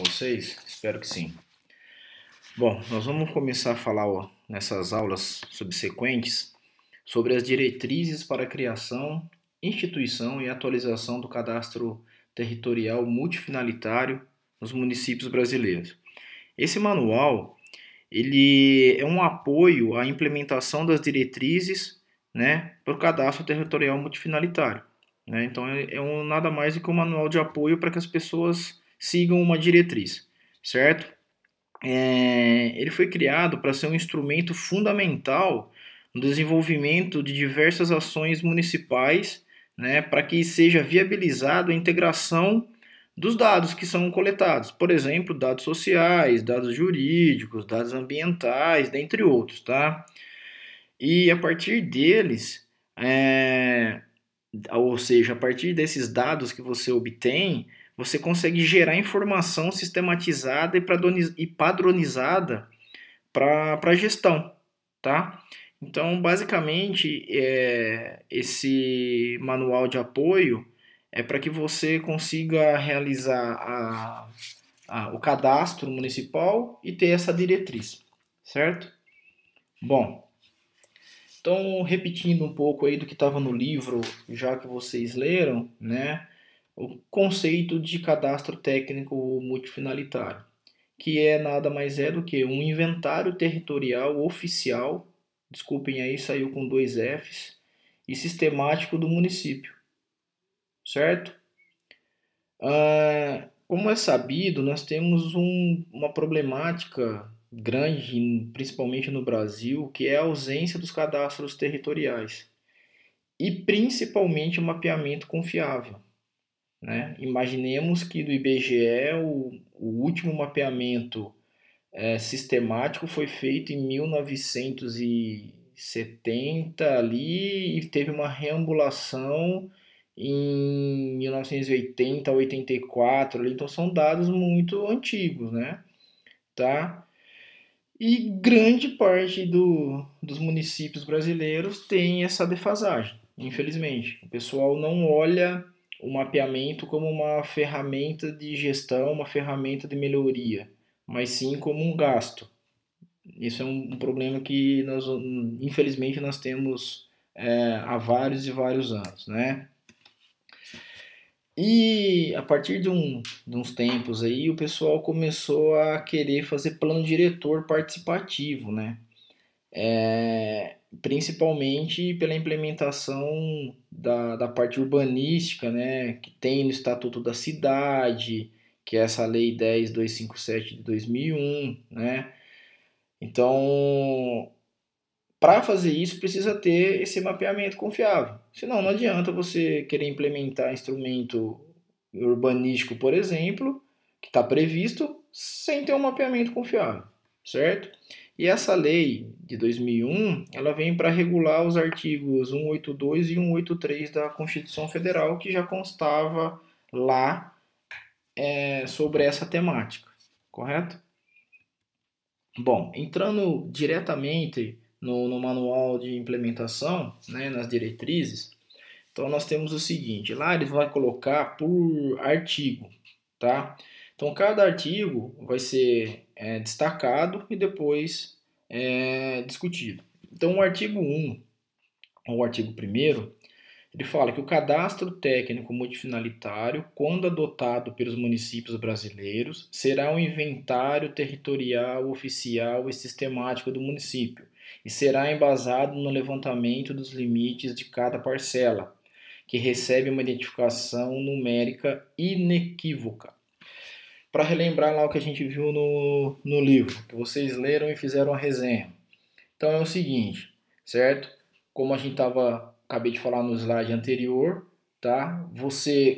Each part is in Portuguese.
vocês? Espero que sim. Bom, nós vamos começar a falar nessas aulas subsequentes sobre as diretrizes para a criação, instituição e atualização do cadastro territorial multifinalitário nos municípios brasileiros. Esse manual ele é um apoio à implementação das diretrizes, né, para o cadastro territorial multifinalitário. Né? Então nada mais do que um manual de apoio para que as pessoas sigam uma diretriz, certo? Ele foi criado para ser um instrumento fundamental no desenvolvimento de diversas ações municipais, né, para que seja viabilizado a integração dos dados que são coletados, por exemplo, dados sociais, dados jurídicos, dados ambientais, dentre outros, tá? E a partir deles, ou seja, a partir desses dados que você obtém, você consegue gerar informação sistematizada e padronizada para a gestão, tá? Então, basicamente, esse manual de apoio é para que você consiga realizar o cadastro municipal e ter essa diretriz, certo? Bom, então, repetindo um pouco aí do que estava no livro, já que vocês leram, né? O conceito de cadastro técnico multifinalitário, que nada mais é do que um inventário territorial oficial, desculpem aí, saiu com 2 Fs, e sistemático do município, certo? Como é sabido, nós temos uma problemática grande, principalmente no Brasil, que é a ausência dos cadastros territoriais e principalmente o mapeamento confiável. Né? Imaginemos que do IBGE o último mapeamento sistemático foi feito em 1970 ali e teve uma reambulação em 1980, 84, ali, então são dados muito antigos, né? Tá? E grande parte dos municípios brasileiros tem essa defasagem, infelizmente. O pessoal não olha o mapeamento como uma ferramenta de gestão, uma ferramenta de melhoria, mas sim como um gasto. Isso é um problema que infelizmente nós temos há vários e vários anos, né? E a partir de uns tempos aí, o pessoal começou a querer fazer plano diretor participativo, né? Principalmente pela implementação da parte urbanística, né? Que tem no Estatuto da Cidade, que é essa Lei 10.257 de 2001, né? Então, para fazer isso, precisa ter esse mapeamento confiável. Senão, não adianta você querer implementar instrumento urbanístico, por exemplo, que está previsto, sem ter um mapeamento confiável, certo? E essa lei de 2001, ela vem para regular os artigos 182 e 183 da Constituição Federal, que já constava lá sobre essa temática, correto? Bom, entrando diretamente no manual de implementação, né, nas diretrizes, então nós temos o seguinte, lá ele vai colocar por artigo, tá? Então cada artigo vai ser destacado e depois discutido. Então o artigo 1, ou o artigo 1º, ele fala que o cadastro técnico multifinalitário, quando adotado pelos municípios brasileiros, será um inventário territorial, oficial e sistemático do município e será embasado no levantamento dos limites de cada parcela, que recebe uma identificação numérica inequívoca. Para relembrar lá o que a gente viu no livro, que vocês leram e fizeram a resenha. Então é o seguinte, certo? Como a gente acabei de falar no slide anterior, tá?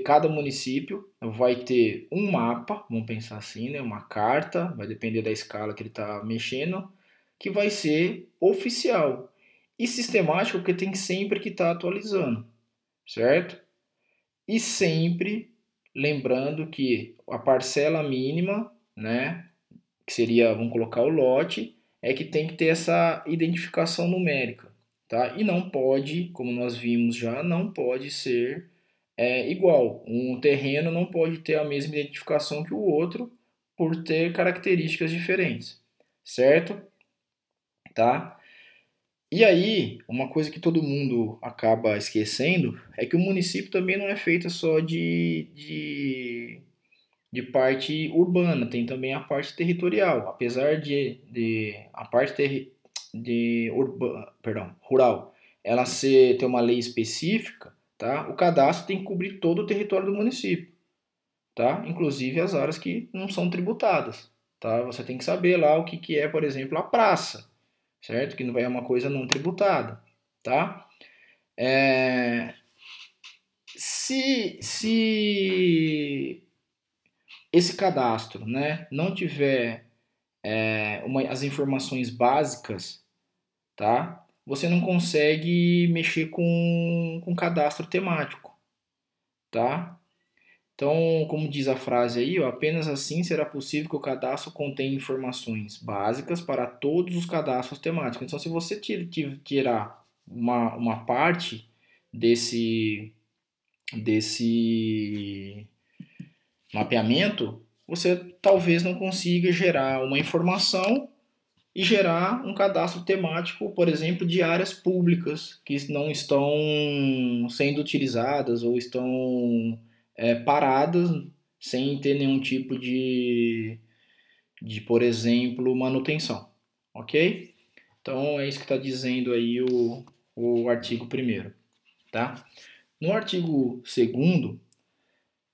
Cada município vai ter um mapa, vamos pensar assim, né? Uma carta, vai depender da escala que ele está mexendo, que vai ser oficial e sistemático, porque tem sempre que estar atualizando, certo? E sempre lembrando que a parcela mínima, né, que seria, vamos colocar o lote, é que tem que ter essa identificação numérica, tá? E não pode, como nós vimos já, não pode ser igual. Um terreno não pode ter a mesma identificação que o outro, por ter características diferentes, certo? Tá? E aí, uma coisa que todo mundo acaba esquecendo é que o município também não é feito só de parte urbana, tem também a parte territorial. Apesar de a parte rural ela ter uma lei específica, tá? O cadastro tem que cobrir todo o território do município, tá? Inclusive as áreas que não são tributadas, tá? Você tem que saber lá o que, que é, por exemplo, a praça, certo? Que não é uma coisa não tributada, tá? Se esse cadastro, né, não tiver as informações básicas, tá? Você não consegue mexer com cadastro temático, tá? Então, como diz a frase aí, ó, apenas assim será possível que o cadastro contenha informações básicas para todos os cadastros temáticos. Então, se você tirar uma parte desse mapeamento, você talvez não consiga gerar uma informação e gerar um cadastro temático, por exemplo, de áreas públicas que não estão sendo utilizadas ou estão paradas sem ter nenhum tipo por exemplo, manutenção. Ok? Então é isso que está dizendo aí o artigo 1º. Tá? No artigo 2º,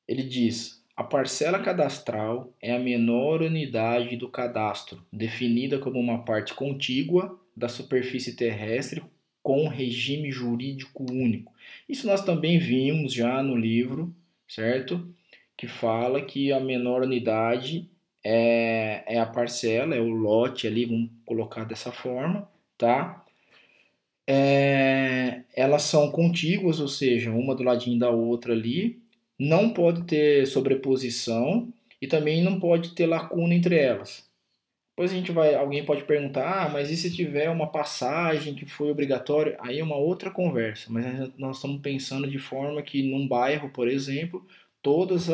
ele diz: a parcela cadastral é a menor unidade do cadastro, definida como uma parte contígua da superfície terrestre com regime jurídico único. Isso nós também vimos já no livro, certo? Que fala que a menor unidade é a parcela, é o lote ali, vamos colocar dessa forma, tá? Elas são contíguas, ou seja, uma do ladinho da outra ali, não pode ter sobreposição e também não pode ter lacuna entre elas. Depois alguém pode perguntar, mas e se tiver uma passagem que foi obrigatória? Aí é uma outra conversa, mas nós estamos pensando de forma que num bairro, por exemplo, todas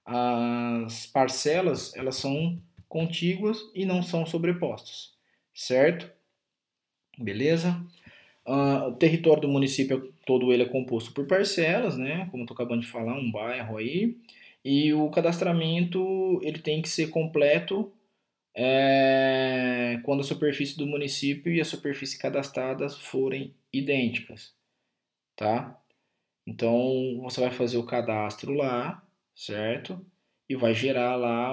as parcelas elas são contíguas e não são sobrepostas, certo? Beleza? O território do município todo ele é composto por parcelas, né? Como estou acabando de falar, um bairro aí. E o cadastramento ele tem que ser completo quando a superfície do município e a superfície cadastradas forem idênticas, tá? Então você vai fazer o cadastro lá, certo? E vai gerar lá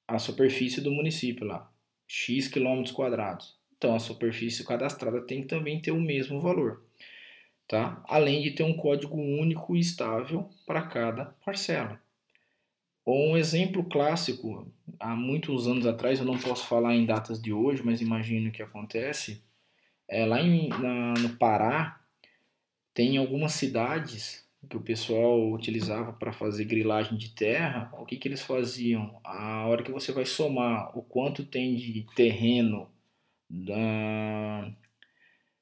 a superfície do município lá, x quilômetros quadrados. Então a superfície cadastrada tem que também ter o mesmo valor, tá? Além de ter um código único e estável para cada parcela. Um exemplo clássico, há muitos anos atrás, eu não posso falar em datas de hoje, mas imagino que acontece, lá no Pará, tem algumas cidades que o pessoal utilizava para fazer grilagem de terra. O que, que eles faziam? A hora que você vai somar o quanto tem de terreno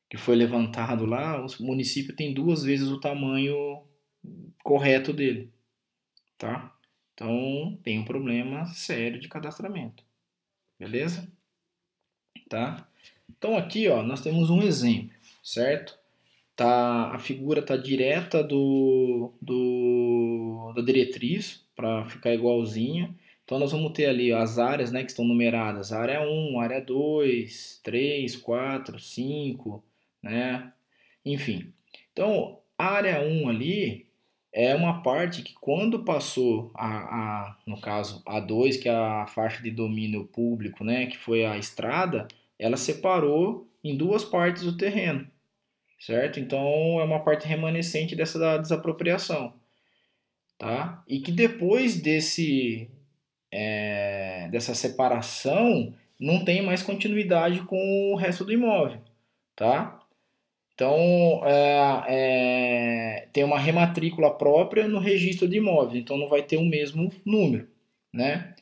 que foi levantado lá, o município tem 2 vezes o tamanho correto dele, tá? Então tem um problema sério de cadastramento, beleza? Tá? Então aqui, ó, nós temos um exemplo, certo? A figura tá direta da diretriz para ficar igualzinha. Então nós vamos ter ali as áreas, né, que estão numeradas: área 1, área 2, 3, 4, 5, né? Enfim. Então, a área 1 ali é uma parte que quando passou no caso, a 2, que é a faixa de domínio público, né, que foi a estrada, ela separou em duas partes o terreno, certo? Então, é uma parte remanescente dessa desapropriação, tá? E que depois dessa separação, não tem mais continuidade com o resto do imóvel, tá? Então, tem uma rematrícula própria no registro de imóveis, então não vai ter o mesmo número, né?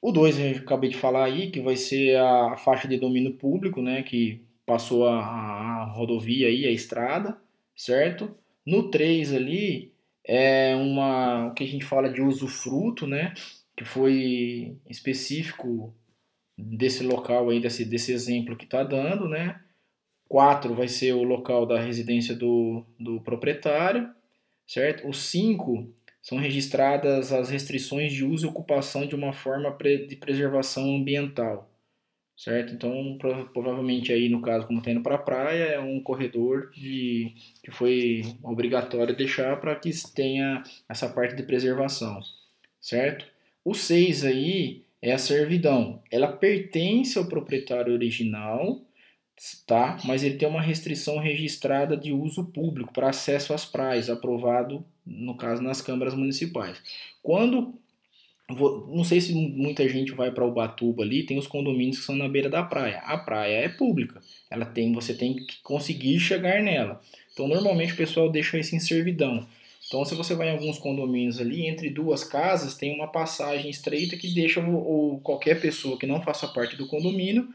O 2 eu acabei de falar aí, que vai ser a faixa de domínio público, né, que passou a rodovia aí, a estrada, certo? No 3 ali, é o que a gente fala de usufruto, né? Que foi específico desse local aí, desse exemplo que está dando, né? 4 vai ser o local da residência do proprietário, certo? Os 5 são registradas as restrições de uso e ocupação de uma forma de preservação ambiental, certo? Então, provavelmente aí no caso, como está indo para a praia, é um corredor que foi obrigatório deixar para que tenha essa parte de preservação, certo? O 6 aí é a servidão. Ela pertence ao proprietário original, tá? Mas ele tem uma restrição registrada de uso público para acesso às praias, aprovado, no caso, nas câmaras municipais. Quando não sei se muita gente vai para Ubatuba ali, tem os condomínios que são na beira da praia. A praia é pública, você tem que conseguir chegar nela. Então, normalmente o pessoal deixa isso em servidão. Então, se você vai em alguns condomínios ali, entre duas casas, tem uma passagem estreita que deixa qualquer pessoa que não faça parte do condomínio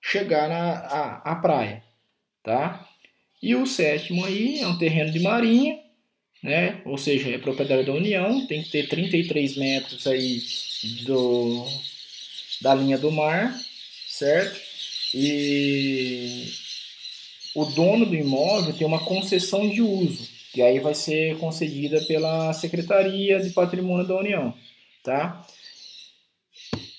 chegar à praia, tá? E o sétimo aí é um terreno de marinha, né? Ou seja, é propriedade da União, tem que ter 33 metros aí do, da linha do mar, certo? E o dono do imóvel tem uma concessão de uso, que aí vai ser concedida pela Secretaria de Patrimônio da União, tá?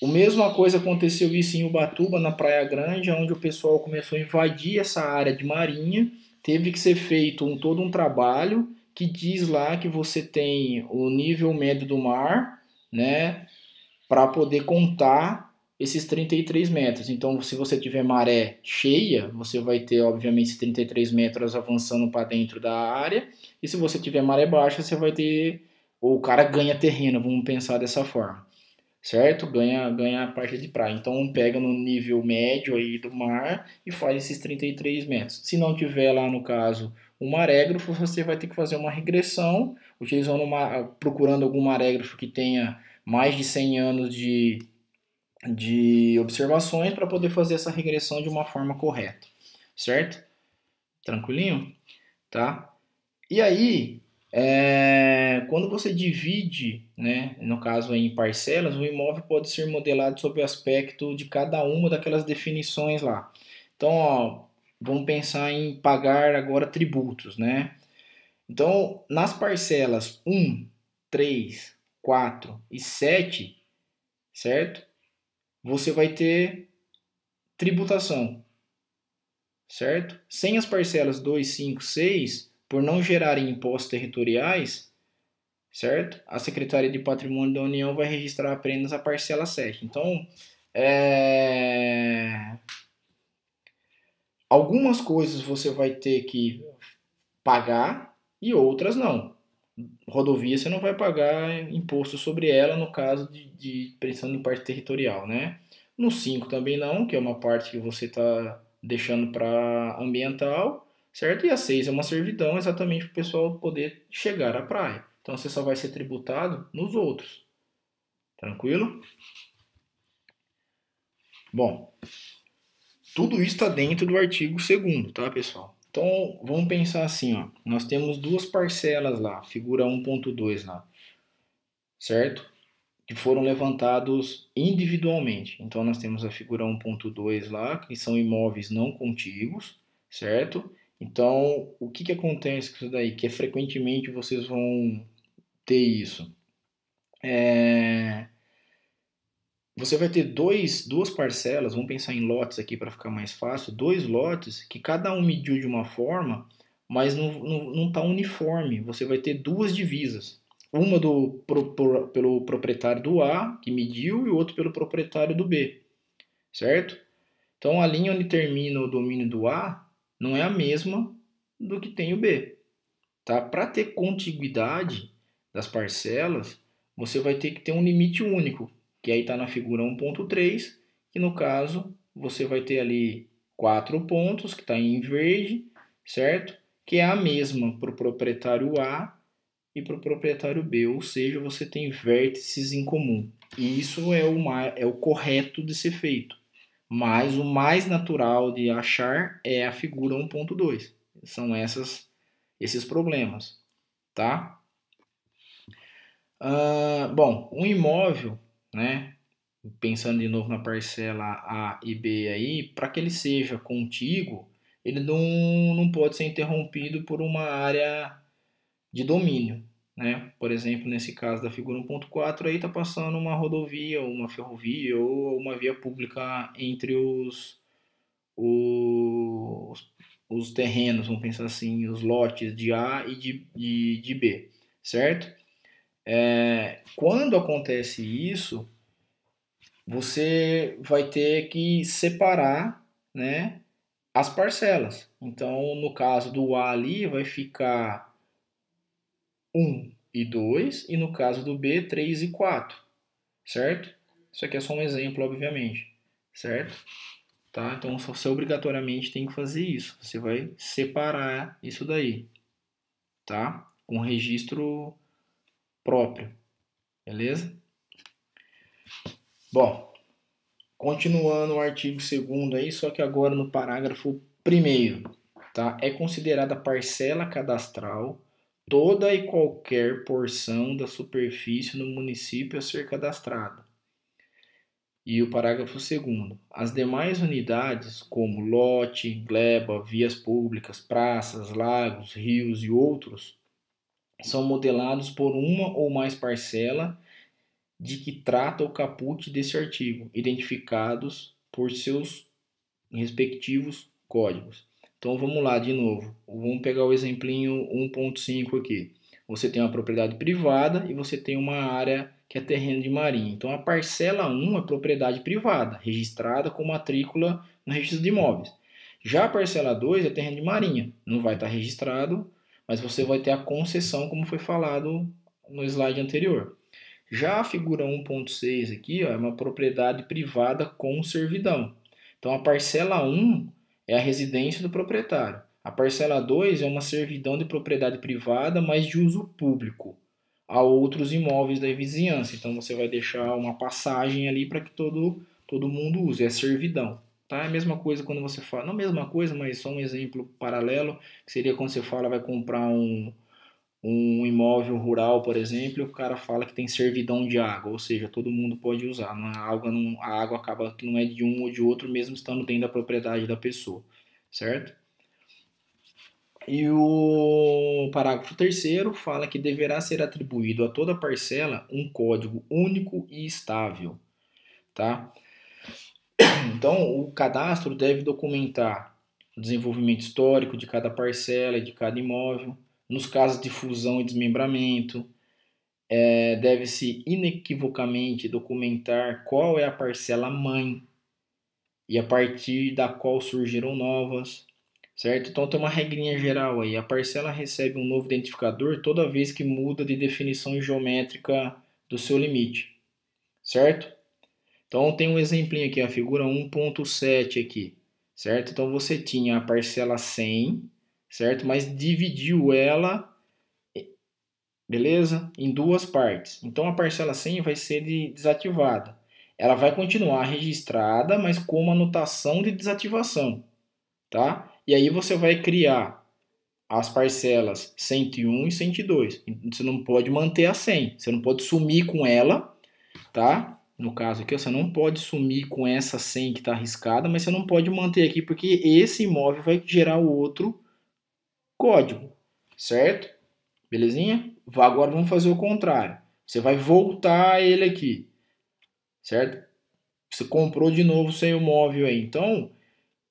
A mesma coisa aconteceu isso em Ubatuba, na Praia Grande, onde o pessoal começou a invadir essa área de marinha. Teve que ser feito todo um trabalho que diz lá que você tem o nível médio do mar, né, para poder contar esses 33 metros. Então, se você tiver maré cheia, você vai ter, obviamente, esses 33 metros avançando para dentro da área. E se você tiver maré baixa, você vai ter. O cara ganha terreno, vamos pensar dessa forma, certo? Ganha a parte de praia. Então pega no nível médio aí do mar e faz esses 33 metros. Se não tiver lá no caso um marégrafo, você vai ter que fazer uma regressão, procurando algum marégrafo que tenha mais de 100 anos de observações para poder fazer essa regressão de uma forma correta, certo? Tranquilinho? Tá? E aí, quando você divide, né, no caso aí em parcelas, o imóvel pode ser modelado sob o aspecto de cada uma daquelas definições lá. Então, ó, vamos pensar em pagar agora tributos, né? Então, nas parcelas 1, 3, 4 e 7, certo? Você vai ter tributação, certo? Sem as parcelas 2, 5, 6, por não gerarem impostos territoriais, certo? A Secretaria de Patrimônio da União vai registrar apenas a parcela 7. Então, algumas coisas você vai ter que pagar e outras não. Rodovia você não vai pagar imposto sobre ela no caso de pensando em parte territorial, né? No 5 também não, que é uma parte que você está deixando para ambiental, certo? E a 6 é uma servidão exatamente para o pessoal poder chegar à praia. Então você só vai ser tributado nos outros. Tranquilo? Bom, tudo isso está dentro do artigo 2º, tá, pessoal? Então, vamos pensar assim, ó. Nós temos duas parcelas lá, figura 1.2 lá, certo? Que foram levantados individualmente. Então, nós temos a figura 1.2 lá, que são imóveis não contíguos, certo? Então, o que acontece com isso daí? Que frequentemente vocês vão ter isso. Você vai ter duas parcelas, vamos pensar em lotes aqui para ficar mais fácil, dois lotes que cada um mediu de uma forma, mas não está uniforme. Você vai ter duas divisas. Uma pelo proprietário do A, que mediu, e o outro pelo proprietário do B, certo? Então a linha onde termina o domínio do A não é a mesma do que tem o B. Tá? Para ter contiguidade das parcelas, você vai ter que ter um limite único, que aí está na figura 1.3, que no caso você vai ter ali 4 pontos, que está em verde, certo? Que é a mesma para o proprietário A e para o proprietário B, ou seja, você tem vértices em comum. E isso é o correto de ser feito. Mas o mais natural de achar é a figura 1.2. São esses problemas, tá? Bom, um imóvel, né? Pensando de novo na parcela A e B aí, para que ele seja contíguo, ele não pode ser interrompido por uma área de domínio, né? Por exemplo, nesse caso da figura 1.4 aí está passando uma rodovia, uma ferrovia ou uma via pública entre os, os terrenos, vamos pensar assim, os lotes de A e de B, certo? Quando acontece isso, você vai ter que separar, né, as parcelas. Então, no caso do A ali, vai ficar 1 e 2, e no caso do B, 3 e 4, certo? Isso aqui é só um exemplo, obviamente, certo? Tá? Então, você obrigatoriamente tem que fazer isso. Você vai separar isso daí, tá? Com registro próprio, beleza? Bom, continuando o artigo 2º aí, só que agora no parágrafo 1º, tá? É considerada parcela cadastral toda e qualquer porção da superfície no município a ser cadastrada. E o parágrafo 2º. As demais unidades, como lote, gleba, vias públicas, praças, lagos, rios e outros, são modelados por uma ou mais parcela de que trata o caput desse artigo, identificados por seus respectivos códigos. Então vamos lá de novo. Vamos pegar o exemplinho 1.5 aqui. Você tem uma propriedade privada e você tem uma área que é terreno de marinha. Então a parcela 1 é propriedade privada, registrada com matrícula no registro de imóveis. Já a parcela 2 é terreno de marinha, não vai estar registrado, mas você vai ter a concessão, como foi falado no slide anterior. Já a figura 1.6 aqui, ó, é uma propriedade privada com servidão. Então a parcela 1 é a residência do proprietário. A parcela 2 é uma servidão de propriedade privada, mas de uso público, a outros imóveis da vizinhança. Então você vai deixar uma passagem ali para que todo mundo use, é servidão. Tá? É a mesma coisa quando você fala, não a mesma coisa, mas só um exemplo paralelo, que seria quando você fala vai comprar um imóvel rural, por exemplo, e o cara fala que tem servidão de água, ou seja, todo mundo pode usar. A água acaba que não é de um ou de outro, mesmo estando dentro da propriedade da pessoa, certo? E o parágrafo 3º fala que deverá ser atribuído a toda parcela um código único e estável, tá? Então, o cadastro deve documentar o desenvolvimento histórico de cada parcela e de cada imóvel, nos casos de fusão e desmembramento, deve-se inequivocamente documentar qual é a parcela mãe e a partir da qual surgiram novas, certo? Então tem uma regrinha geral aí, a parcela recebe um novo identificador toda vez que muda de definição geométrica do seu limite, certo? Então tem um exemplinho aqui, a figura 1.7 aqui, certo? Então você tinha a parcela 100, certo? Mas dividiu ela, beleza? Em duas partes. Então a parcela 100 vai ser desativada. Ela vai continuar registrada, mas com uma anotação de desativação, tá? E aí você vai criar as parcelas 101 e 102. Você não pode manter a 100, você não pode sumir com ela, tá? No caso aqui, você não pode sumir com essa 100 que está arriscada, mas você não pode manter aqui porque esse imóvel vai gerar o outro código, certo? Belezinha? Agora vamos fazer o contrário. Você vai voltar ele aqui, certo? Você comprou de novo sem o móvel aí. Então,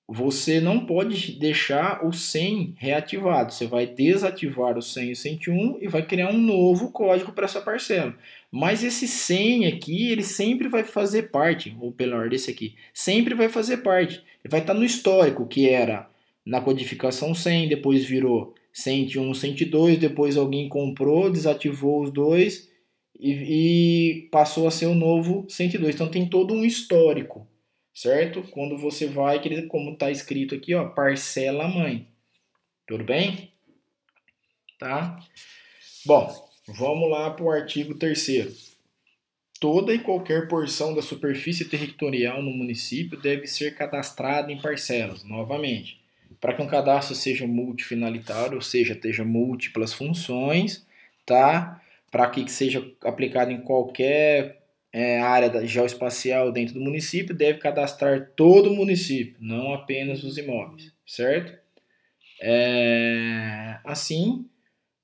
você não pode deixar o 100 reativado. Você vai desativar o 100 e o 101 e vai criar um novo código para essa parcela. Mas esse 100 aqui, ele sempre vai fazer parte, ou melhor, desse aqui, sempre vai fazer parte. Ele vai estar no histórico, que era na codificação 100, depois virou 101, 102, depois alguém comprou, desativou os dois e passou a ser o novo 102. Então tem todo um histórico, certo? Quando você vai, como está escrito aqui, ó, parcela mãe. Tudo bem? Tá? Bom, vamos lá para o artigo 3º. Toda e qualquer porção da superfície territorial no município deve ser cadastrada em parcelas, novamente. Para que um cadastro seja multifinalitário, ou seja, tenha múltiplas funções, tá? para que seja aplicado em qualquer área geoespacial dentro do município, deve cadastrar todo o município, não apenas os imóveis, certo? Assim,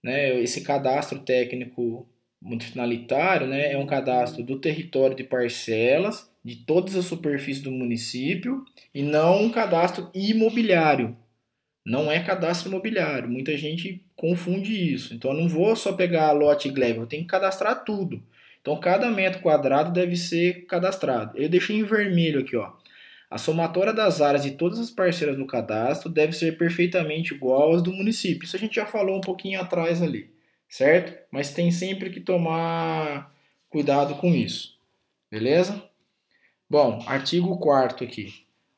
né, esse cadastro técnico multifinalitário, né, é um cadastro do território de parcelas, de todas as superfícies do município, e não um cadastro imobiliário. Não é cadastro imobiliário. Muita gente confunde isso. Então eu não vou só pegar lote e gleba, eu tenho que cadastrar tudo. Então cada metro quadrado deve ser cadastrado. Eu deixei em vermelho aqui, ó. A somatória das áreas de todas as parcelas do cadastro deve ser perfeitamente igual às do município. Isso a gente já falou um pouquinho atrás ali, certo? Mas tem sempre que tomar cuidado com isso, beleza? Bom, artigo 4º aqui.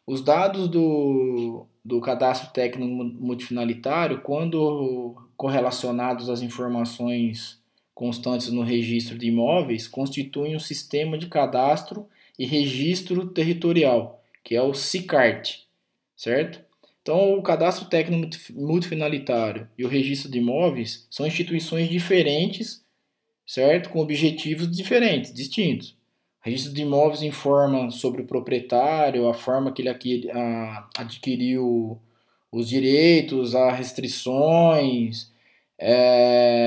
Os dados do cadastro técnico multifinalitário, quando correlacionados às informações constantes no registro de imóveis, constituem um sistema de cadastro e registro territorial, que é o SICART, certo? Então, o cadastro técnico multifinalitário e o registro de imóveis são instituições diferentes, certo? Com objetivos diferentes, distintos. O registro de imóveis informa sobre o proprietário, a forma que ele adquiriu os direitos, as restrições,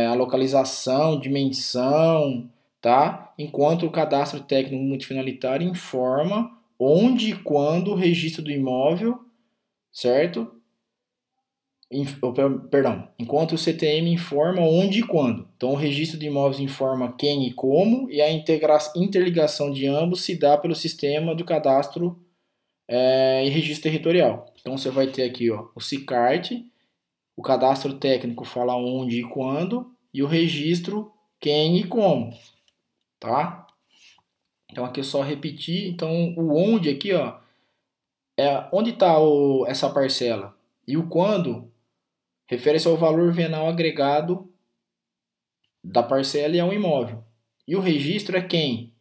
a localização, dimensão, tá? Enquanto o cadastro técnico multifinalitário informa onde e quando o registro do imóvel, certo? Perdão, enquanto o CTM informa onde e quando. Então, o registro de imóveis informa quem e como, e a interligação de ambos se dá pelo sistema do cadastro e registro territorial. Então, você vai ter aqui ó, o SICART, o cadastro técnico fala onde e quando, e o registro quem e como, tá? Então, aqui é só repetir. Então, o onde aqui ó, é onde está essa parcela, e o quando refere-se ao valor venal agregado da parcela e ao imóvel. E o registro é quem?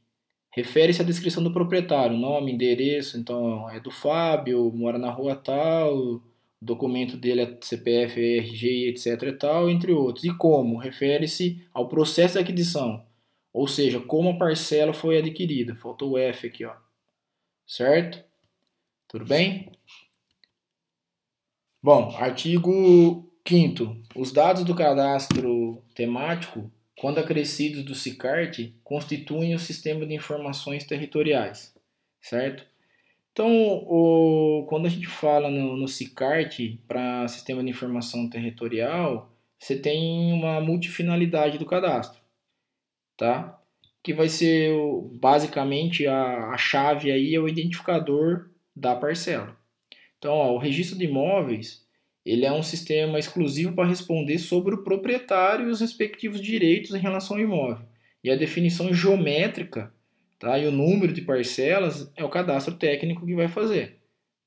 Refere-se à descrição do proprietário, nome, endereço, então é do Fábio, mora na rua tal, o documento dele é CPF, RG, etc e tal, entre outros. E como? Refere-se ao processo de aquisição, ou seja, como a parcela foi adquirida. Faltou o F aqui, ó. Certo? Tudo bem? Bom, artigo 5º. Os dados do cadastro temático, quando acrescidos do SICART, constituem o sistema de informações territoriais, certo? Então, quando a gente fala no SICART para sistema de informação territorial, você tem uma multifinalidade do cadastro, tá? Que vai ser basicamente a chave aí é o identificador da parcela. Então, ó, o registro de imóveis, ele é um sistema exclusivo para responder sobre o proprietário e os respectivos direitos em relação ao imóvel. E a definição geométrica, tá? E o número de parcelas é o cadastro técnico que vai fazer,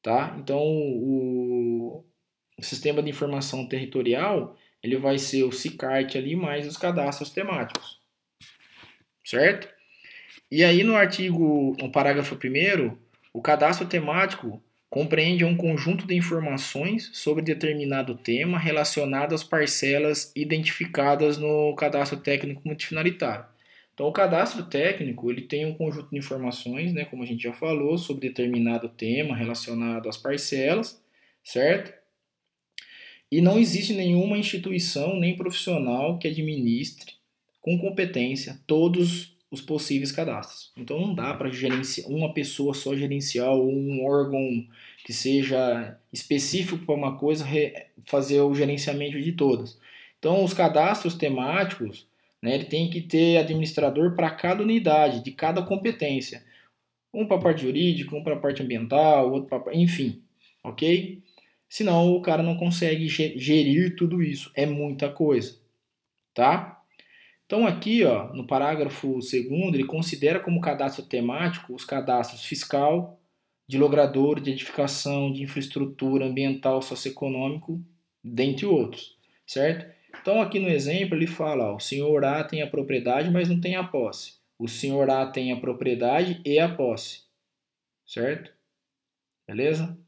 tá? Então, o sistema de informação territorial, ele vai ser o SICART ali mais os cadastros temáticos, certo? E aí no parágrafo 1º, o cadastro temático compreende um conjunto de informações sobre determinado tema relacionado às parcelas identificadas no cadastro técnico multifinalitário. Então, o cadastro técnico ele tem um conjunto de informações, né, como a gente já falou, sobre determinado tema relacionado às parcelas, certo? E não existe nenhuma instituição nem profissional que administre com competência todos os possíveis cadastros. Então não dá para gerenciar uma pessoa só gerenciar ou um órgão que seja específico para uma coisa fazer o gerenciamento de todas. Então os cadastros temáticos, né, ele tem que ter administrador para cada unidade, de cada competência. Um para a parte jurídica, um para a parte ambiental, outro para... enfim, ok? Senão o cara não consegue gerir tudo isso. É muita coisa, tá? Então aqui, ó, no parágrafo 2º, ele considera como cadastro temático os cadastros fiscal, de logrador, de edificação, de infraestrutura ambiental, socioeconômico, dentre outros, certo? Então aqui no exemplo ele fala, ó, o senhor A tem a propriedade, mas não tem a posse. O senhor A tem a propriedade e a posse, certo? Beleza?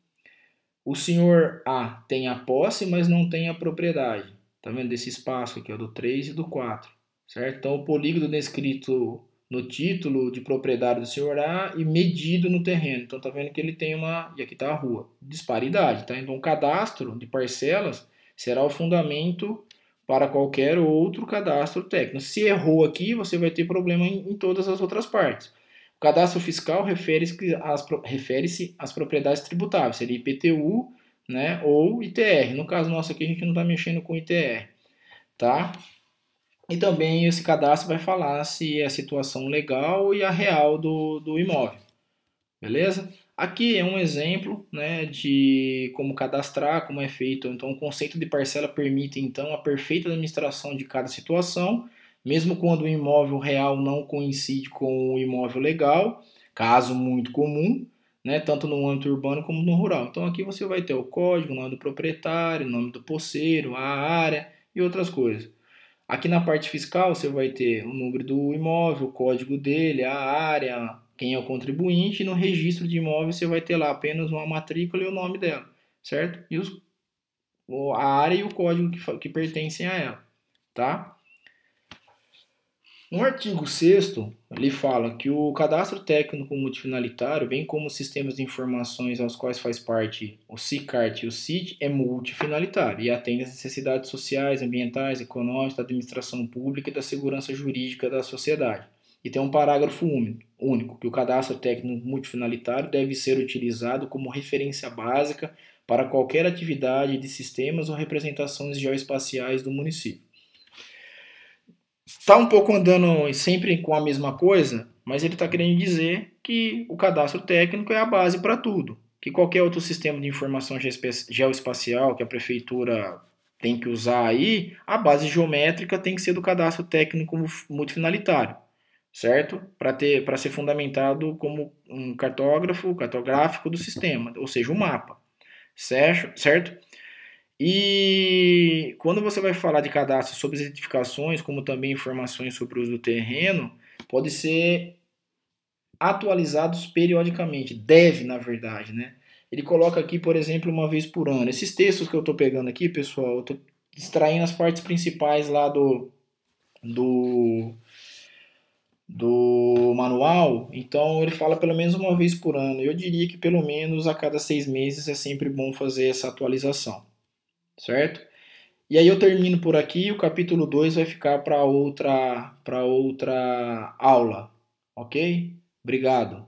O senhor A tem a posse, mas não tem a propriedade. Tá vendo? Desse espaço aqui, ó, do 3 e do 4. certo? Então, o polígono descrito no título de propriedade do senhor A e medido no terreno. Então, tá vendo que ele tem uma, e aqui tá a rua, disparidade, tá? Então, o cadastro de parcelas será o fundamento para qualquer outro cadastro técnico. Se errou aqui, você vai ter problema em todas as outras partes. O cadastro fiscal refere-se às propriedades tributáveis, seria IPTU, né, ou ITR. No caso nosso aqui, a gente não está mexendo com ITR, tá? E também esse cadastro vai falar se é a situação legal e a real do imóvel, beleza? Aqui é um exemplo, né, de como cadastrar, como é feito. Então, o conceito de parcela permite, então, a perfeita administração de cada situação, mesmo quando o imóvel real não coincide com o imóvel legal, caso muito comum, né, tanto no âmbito urbano como no rural. Então, aqui você vai ter o código, o nome do proprietário, o nome do posseiro, a área e outras coisas. Aqui na parte fiscal você vai ter o número do imóvel, o código dele, a área, quem é o contribuinte, e no registro de imóvel você vai ter lá apenas uma matrícula e o nome dela, certo? E a área e o código que pertencem a ela, tá? No artigo 6º, ele fala que o cadastro técnico multifinalitário, bem como os sistemas de informações aos quais faz parte o SICART e o CIT, é multifinalitário e atende às necessidades sociais, ambientais, econômicas, da administração pública e da segurança jurídica da sociedade. E tem um parágrafo único, que o cadastro técnico multifinalitário deve ser utilizado como referência básica para qualquer atividade de sistemas ou representações geoespaciais do município. Está um pouco andando sempre com a mesma coisa, mas ele está querendo dizer que o cadastro técnico é a base para tudo. Que qualquer outro sistema de informação geoespacial que a prefeitura tem que usar aí, a base geométrica tem que ser do cadastro técnico multifinalitário, certo? Para ser fundamentado como um cartográfico do sistema, ou seja, um mapa, certo? E quando você vai falar de cadastro sobre as edificações, como também informações sobre o uso do terreno, pode ser atualizados periodicamente. Deve, na verdade, né? Ele coloca aqui, por exemplo, uma vez por ano. Esses textos que eu estou pegando aqui, pessoal, eu estou extraindo as partes principais lá do, do manual. Então, ele fala pelo menos uma vez por ano. Eu diria que pelo menos a cada 6 meses é sempre bom fazer essa atualização, certo? E aí eu termino por aqui, o capítulo 2 vai ficar para outra aula, ok? Obrigado.